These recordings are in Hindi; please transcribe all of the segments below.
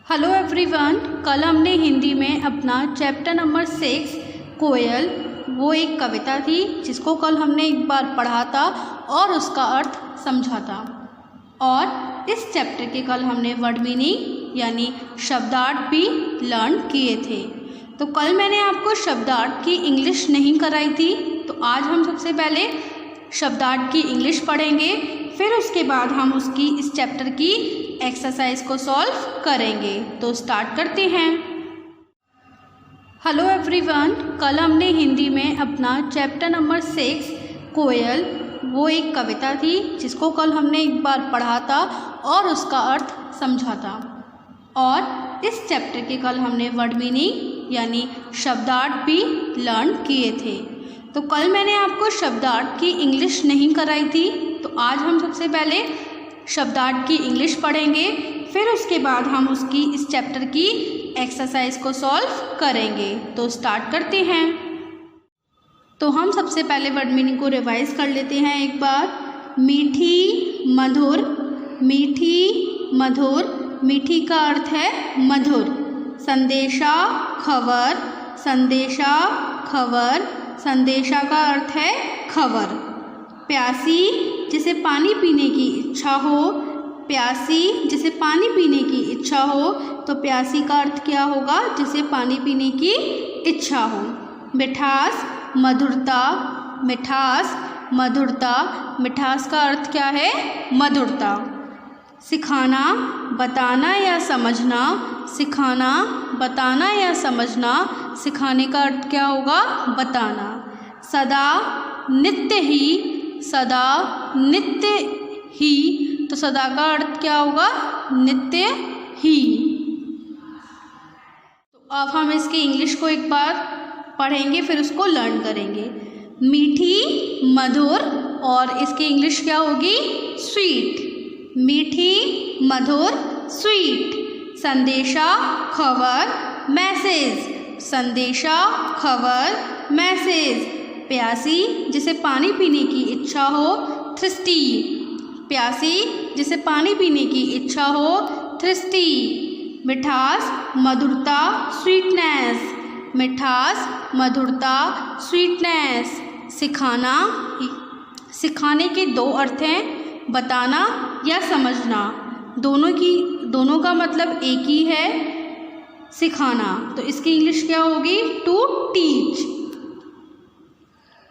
Hello everyone. कल हमने हिंदी में अपना चैप्टर नंबर 6 कोयल, वो एक कविता थी जिसको कल हमने एक बार पढ़ा था और उसका अर्थ समझा था। और इस चैप्टर के कल हमने वर्ड मीनिंग यानी शब्दार्थ भी लर्न किए थे। तो कल मैंने आपको शब्दार्थ की इंग्लिश नहीं कराई थी, तो आज हम सबसे पहले शब्दार्थ की इंग्लिश पढ़ेंगे, फिर उसके बाद हम उसकी इस चैप्टर की एक्सरसाइज को सॉल्व करेंगे। तो स्टार्ट करते हैं। Hello everyone. कल हमने हिंदी में अपना चैप्टर नंबर 6 कोयल, वो एक कविता थी जिसको कल हमने एक बार पढ़ा था और उसका अर्थ समझा था। और इस चैप्टर के कल हमने वर्ड मीनिंग यानी शब्दार्थ भी लर्न किए थे। तो कल मैंने आपको शब्दार्थ की इंग्लिश नहीं कराई थी, तो आज हम सबसे पहले शब्दार्थ की इंग्लिश पढ़ेंगे, फिर उसके बाद हम उसकी इस चैप्टर की एक्सरसाइज को सॉल्व करेंगे। तो स्टार्ट करते हैं। तो हम सबसे पहले वर्ड मीनिंग को रिवाइज कर लेते हैं एक बार। मीठी मधुर, मीठी मधुर, मीठी का अर्थ है मधुर। संदेशा खबर, संदेशा खबर, संदेशा का अर्थ है खबर। प्यासी जिसे पानी पीने की इच्छा हो, प्यासी जिसे पानी पीने की इच्छा हो, तो प्यासी का अर्थ क्या होगा? जिसे पानी पीने की इच्छा हो। मिठास मधुरता, मिठास मधुरता, मिठास का अर्थ क्या है? मधुरता। सिखाना बताना या समझना, सिखाना बताना या समझना, सिखाने का अर्थ क्या होगा? बताना। सदा नित्य ही, सदा नित्य ही, तो सदा का अर्थ क्या होगा? नित्य ही। तो अब हम इसकी इंग्लिश को एक बार पढ़ेंगे, फिर उसको लर्न करेंगे। मीठी मधुर, और इसकी इंग्लिश क्या होगी? स्वीट। मीठी मधुर स्वीट। संदेशा खबर मैसेज, संदेशा खबर मैसेज। प्यासी जिसे पानी पीने की इच्छा हो, थ्रस्टी, प्यासी जिसे पानी पीने की इच्छा हो, थ्रस्टी। मिठास मधुरता स्वीटनेस, मिठास मधुरता स्वीटनेस। सिखाना, सिखाने के दो अर्थ हैं, बताना या समझना। दोनों का मतलब एक ही है, सिखाना। तो इसकी इंग्लिश क्या होगी? To teach,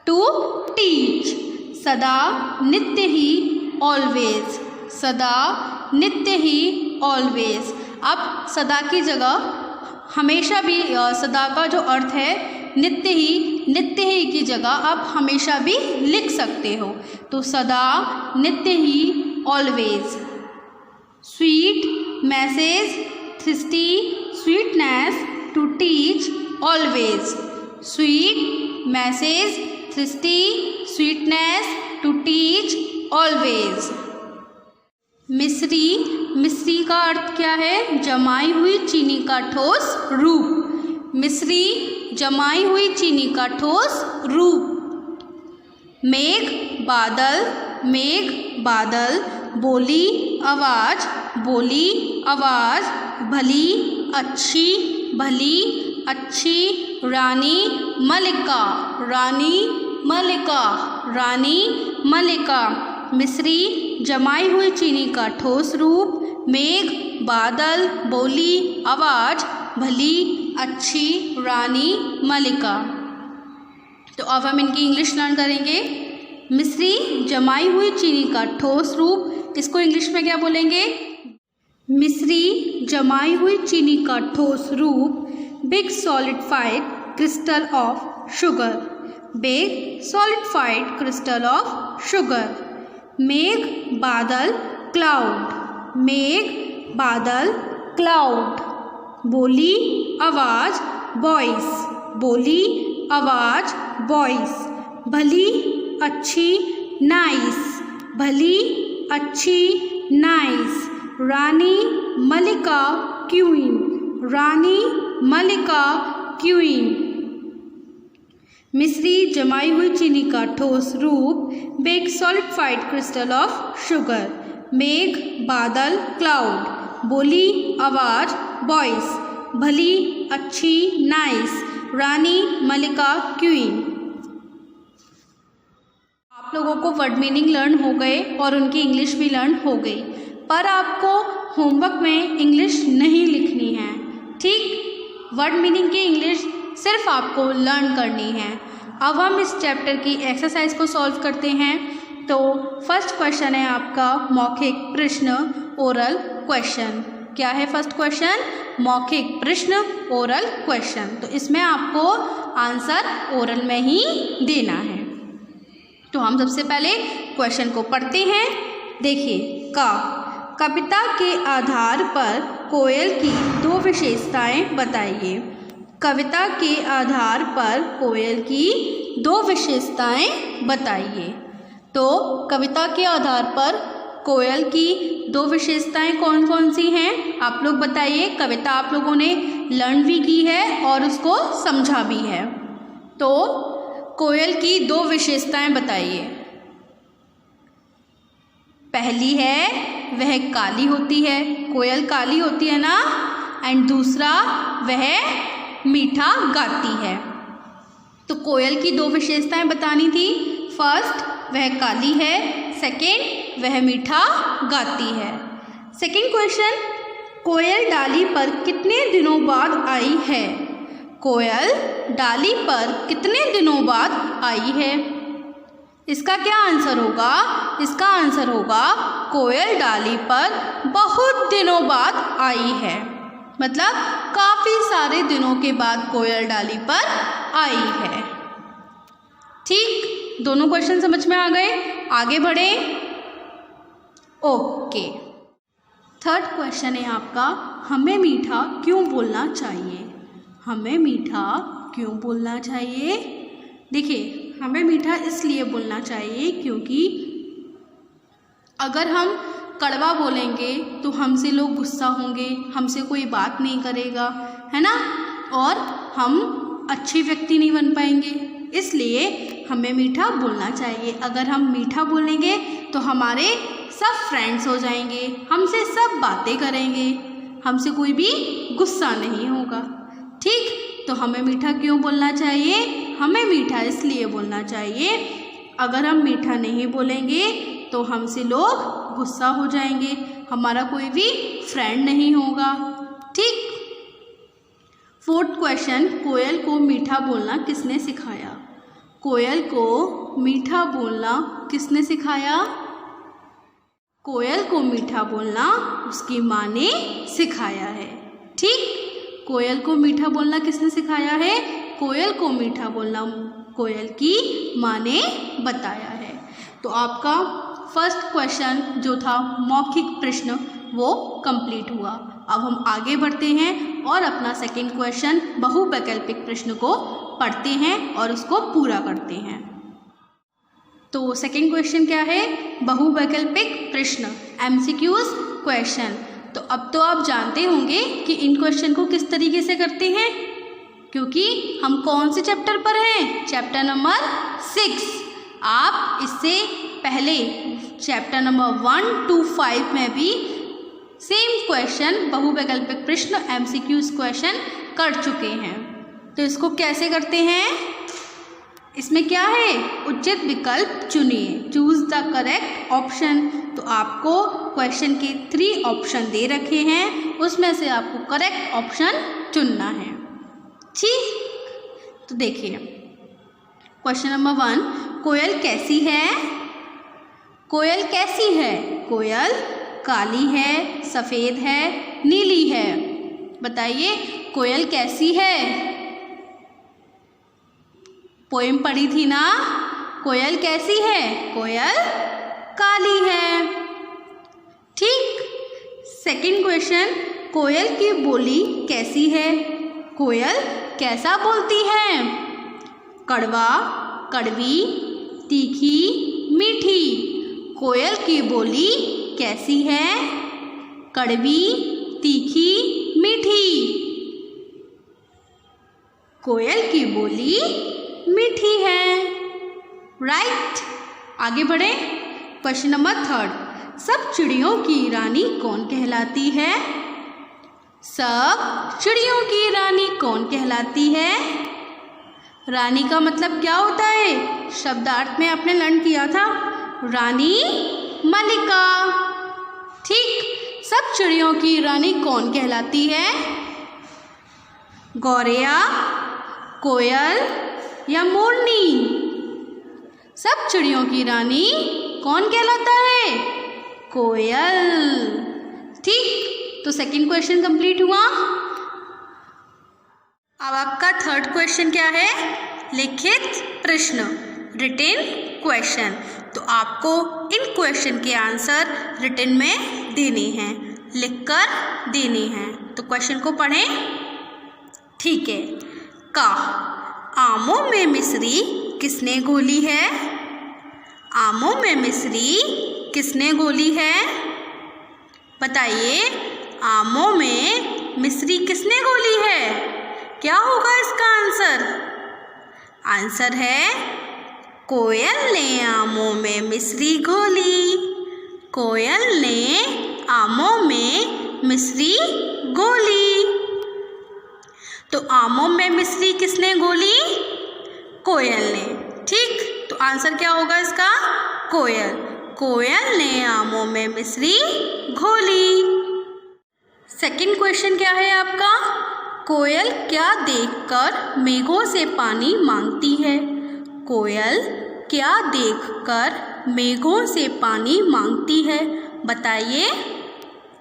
to teach. सदा नित्य ही ऑलवेज, सदा नित्य ही ऑलवेज। अब सदा की जगह हमेशा भी, सदा का जो अर्थ है नित्य ही की जगह आप हमेशा भी लिख सकते हो। तो सदा नित्य ही always. Sweet message, thirsty sweetness, to teach always. Sweet message, thirsty sweetness, to teach always. मिश्री, मिश्री का अर्थ क्या है? जमाई हुई चीनी का ठोस रूप। मिश्री जमाई हुई चीनी का ठोस रूप। मेघ बादल, मेघ बादल। बोली आवाज, बोली आवाज। भली अच्छी, भली अच्छी। रानी मलिका, रानी मलिका, रानी मलिका। मिश्री जमाई हुई चीनी का ठोस रूप। मेघ बादल, बोली आवाज, भली अच्छी, रानी मलिका। तो अब हम इनकी इंग्लिश लर्न करेंगे। मिश्री जमाई हुई चीनी का ठोस रूप, इसको इंग्लिश में क्या बोलेंगे? मिश्री जमाई हुई चीनी का ठोस रूप। Big solidified crystal of sugar, big solidified crystal of sugar. मेघ बादल क्लाउड, मेघ बादल क्लाउड। बोली आवाज वॉइस, बोली आवाज वॉइस। भली अच्छी नाइस, भली अच्छी नाइस। रानी मलिका क्वीन, रानी मलिका क्वीन। मिश्री जमाई हुई चीनी का ठोस रूप। Big solidified crystal of sugar. मेघ बादल क्लाउड। बोली, आवाज़, वॉइस, भली, अच्छी, नाइस, रानी, मलिका, क्वीन। आप लोगों को वर्ड मीनिंग लर्न हो गए और उनकी इंग्लिश भी लर्न हो गई, पर आपको होमवर्क में इंग्लिश नहीं लिखनी है, ठीक। वर्ड मीनिंग की इंग्लिश सिर्फ आपको लर्न करनी है। अब हम इस चैप्टर की एक्सरसाइज को सॉल्व करते हैं। तो फर्स्ट क्वेश्चन है आपका मौखिक प्रश्न, ओरल क्वेश्चन। क्या है फर्स्ट क्वेश्चन? मौखिक प्रश्न, ओरल क्वेश्चन। तो इसमें आपको आंसर ओरल में ही देना है। तो हम सबसे पहले क्वेश्चन को पढ़ते हैं। देखिए, कविता के आधार पर कोयल की 2 विशेषताएं बताइए। कविता के आधार पर कोयल की 2 विशेषताएं बताइए। तो कविता के आधार पर कोयल की 2 विशेषताएं कौन कौन सी हैं? आप लोग बताइए। कविता आप लोगों ने लर्न भी की है और उसको समझा भी है। तो कोयल की 2 विशेषताएं बताइए। पहली है वह काली होती है, कोयल काली होती है ना। एंड दूसरा वह मीठा गाती है। तो कोयल की 2 विशेषताएं बतानी थी। फर्स्ट वह काली है, सेकेंड वह मीठा गाती है। सेकेंड क्वेश्चन, कोयल डाली पर कितने दिनों बाद आई है? कोयल डाली पर कितने दिनों बाद आई है? इसका क्या आंसर होगा? इसका आंसर होगा कोयल डाली पर बहुत दिनों बाद आई है। मतलब काफ़ी सारे दिनों के बाद कोयल डाली पर आई है। ठीक, दोनों क्वेश्चन समझ में आ गए। आगे बढ़े। ओके, थर्ड क्वेश्चन है आपका, हमें मीठा क्यों बोलना चाहिए? हमें मीठा क्यों बोलना चाहिए? देखिए, हमें मीठा इसलिए बोलना चाहिए क्योंकि अगर हम कड़वा बोलेंगे तो हमसे लोग गुस्सा होंगे, हमसे कोई बात नहीं करेगा, है ना, और हम अच्छे व्यक्ति नहीं बन पाएंगे। इसलिए हमें मीठा बोलना चाहिए। अगर हम मीठा बोलेंगे तो हमारे सब फ्रेंड्स हो जाएंगे, हमसे सब बातें करेंगे, हमसे कोई भी गुस्सा नहीं होगा। ठीक, तो हमें मीठा क्यों बोलना चाहिए? हमें मीठा इसलिए बोलना चाहिए, अगर हम मीठा नहीं बोलेंगे तो हमसे लोग गुस्सा हो जाएंगे, हमारा कोई भी फ्रेंड नहीं होगा। ठीक। फोर्थ क्वेश्चन, कोयल को मीठा बोलना किसने सिखाया? कोयल को मीठा बोलना किसने सिखाया? कोयल को मीठा बोलना उसकी माँ ने सिखाया है। ठीक, कोयल को मीठा बोलना किसने सिखाया है? कोयल को मीठा बोलना कोयल की माँ ने बताया है। तो आपका फर्स्ट क्वेश्चन जो था मौखिक प्रश्न वो कंप्लीट हुआ। अब हम आगे बढ़ते हैं और अपना सेकंड क्वेश्चन बहुवैकल्पिक प्रश्न को पढ़ते हैं और उसको पूरा करते हैं। तो सेकंड क्वेश्चन क्या है? बहुवैकल्पिक प्रश्न, एमसीक्यूज क्वेश्चन। तो अब तो आप जानते होंगे कि इन क्वेश्चन को किस तरीके से करते हैं, क्योंकि हम कौन से चैप्टर पर हैं? Chapter number 6। आप इससे पहले चैप्टर नंबर 1 to 5 में भी सेम क्वेश्चन बहुवैकल्पिक प्रश्न एमसीक्यूज क्वेश्चन कर चुके हैं। तो इसको कैसे करते हैं? इसमें क्या है? उचित विकल्प चुनिए, चूज द करेक्ट ऑप्शन। तो आपको क्वेश्चन के 3 ऑप्शन दे रखे हैं, उसमें से आपको करेक्ट ऑप्शन चुनना है। ठीक, तो देखिए क्वेश्चन नंबर 1, कोयल कैसी है? कोयल कैसी है? कोयल काली है, सफ़ेद है, नीली है। बताइए कोयल कैसी है? पोएम पढ़ी थी ना, कोयल कैसी है? कोयल काली है। ठीक। सेकंड क्वेश्चन, कोयल की बोली कैसी है? कोयल कैसा बोलती है? कड़वा, कड़वी, तीखी, मीठी। कोयल की बोली कैसी है? कड़वी, तीखी, मीठी। कोयल की बोली मीठी है। राइट। आगे बढ़े। क्वेश्चन नंबर 3, सब चिड़ियों की रानी कौन कहलाती है? सब चिड़ियों की रानी कौन कहलाती है? रानी का मतलब क्या होता है? शब्दार्थ में आपने लर्न किया था, रानी मलिका। ठीक, सब चिड़ियों की रानी कौन कहलाती है? गौरैया, कोयल या मोरनी? सब चिड़ियों की रानी कौन कहलाता है? कोयल। ठीक, तो सेकंड क्वेश्चन कंप्लीट हुआ। अब आपका थर्ड क्वेश्चन क्या है? लिखित प्रश्न, रिटन क्वेश्चन। तो आपको इन क्वेश्चन के आंसर रिटन में देने हैं, लिखकर देने हैं। तो क्वेश्चन को पढ़ें। ठीक है। का आमों में मिश्री किसने घोली है? आमों में मिश्री किसने घोली है? बताइए, आमों में मिश्री किसने घोली है? क्या होगा इसका आंसर? आंसर है कोयल ने आमों में मिश्री घोली। कोयल ने आमों में मिश्री घोली। तो आमों में मिश्री किसने घोली? कोयल ने। ठीक, तो आंसर क्या होगा इसका? कोयल। कोयल ने आमों में मिश्री घोली। सेकंड क्वेश्चन क्या है आपका? कोयल क्या देखकर मेघों से पानी मांगती है? कोयल क्या देखकर मेघों से पानी मांगती है? बताइए,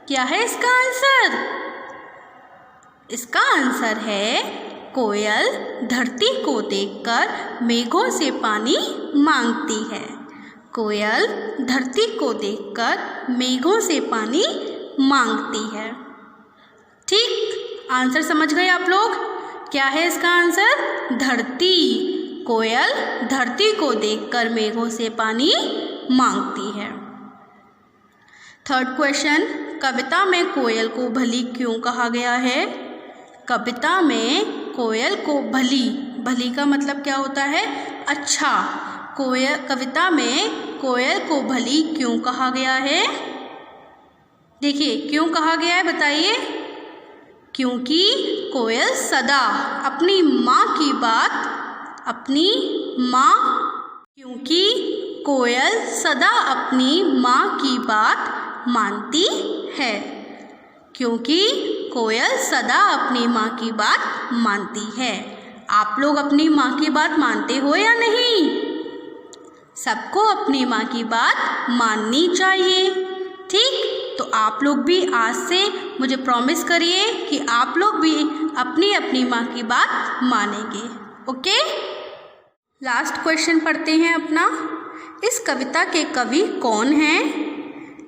क्या है इसका आंसर? इसका आंसर है कोयल धरती को देखकर मेघों से पानी मांगती है। कोयल धरती को देखकर मेघों से पानी मांगती है। ठीक, आंसर समझ गए आप लोग? क्या है इसका आंसर? धरती। कोयल धरती को देखकर मेघों से पानी मांगती है। थर्ड क्वेश्चन, कविता में कोयल को भली क्यों कहा गया है? कविता में कोयल को भली, भली का मतलब क्या होता है? अच्छा। कविता में कोयल को भली क्यों कहा गया है? देखिए, क्यों कहा गया है बताइए? क्योंकि कोयल सदा अपनी माँ की बात, क्योंकि कोयल सदा अपनी माँ की बात मानती है। क्योंकि कोयल सदा अपनी माँ की बात मानती है। आप लोग अपनी माँ की बात मानते हो या नहीं? सबको अपनी माँ की बात माननी चाहिए। ठीक, तो आप लोग भी आज से मुझे प्रॉमिस करिए कि आप लोग भी अपनी अपनी माँ की बात मानेंगे। ओके, लास्ट क्वेश्चन पढ़ते हैं अपना। इस कविता के कवि कौन हैं?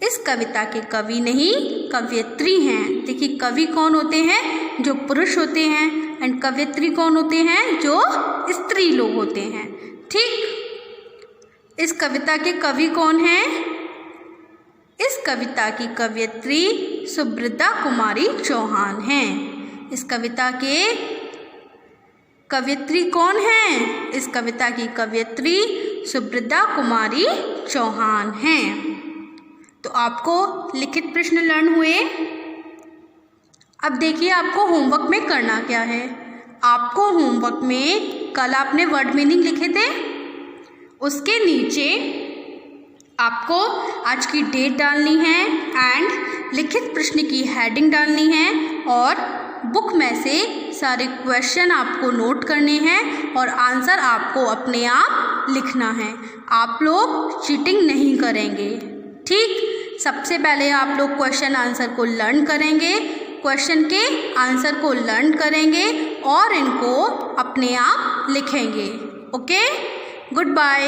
इस कविता के कवि नहीं, कवयित्री हैं। देखिए, कवि कौन होते हैं? जो पुरुष होते हैं। एंड कवयित्री कौन होते हैं? जो स्त्री लोग होते हैं। ठीक, इस कविता के कवि कौन हैं? इस कविता की कवयित्री सुभद्रा कुमारी चौहान हैं। इस कविता के कवयित्री कौन हैं? इस कविता की कवयित्री सुभद्रा कुमारी चौहान हैं। तो आपको लिखित प्रश्न लर्न हुए। अब देखिए, आपको होमवर्क में करना क्या है। आपको होमवर्क में कल आपने वर्ड मीनिंग लिखे थे, उसके नीचे आपको आज की डेट डालनी है एंड लिखित प्रश्न की हेडिंग डालनी है और बुक में से सारे क्वेश्चन आपको नोट करने हैं और आंसर आपको अपने आप लिखना है। आप लोग चीटिंग नहीं करेंगे। ठीक, सबसे पहले आप लोग क्वेश्चन आंसर को लर्न करेंगे, क्वेश्चन के आंसर को लर्न करेंगे और इनको अपने आप लिखेंगे। Okay, good bye.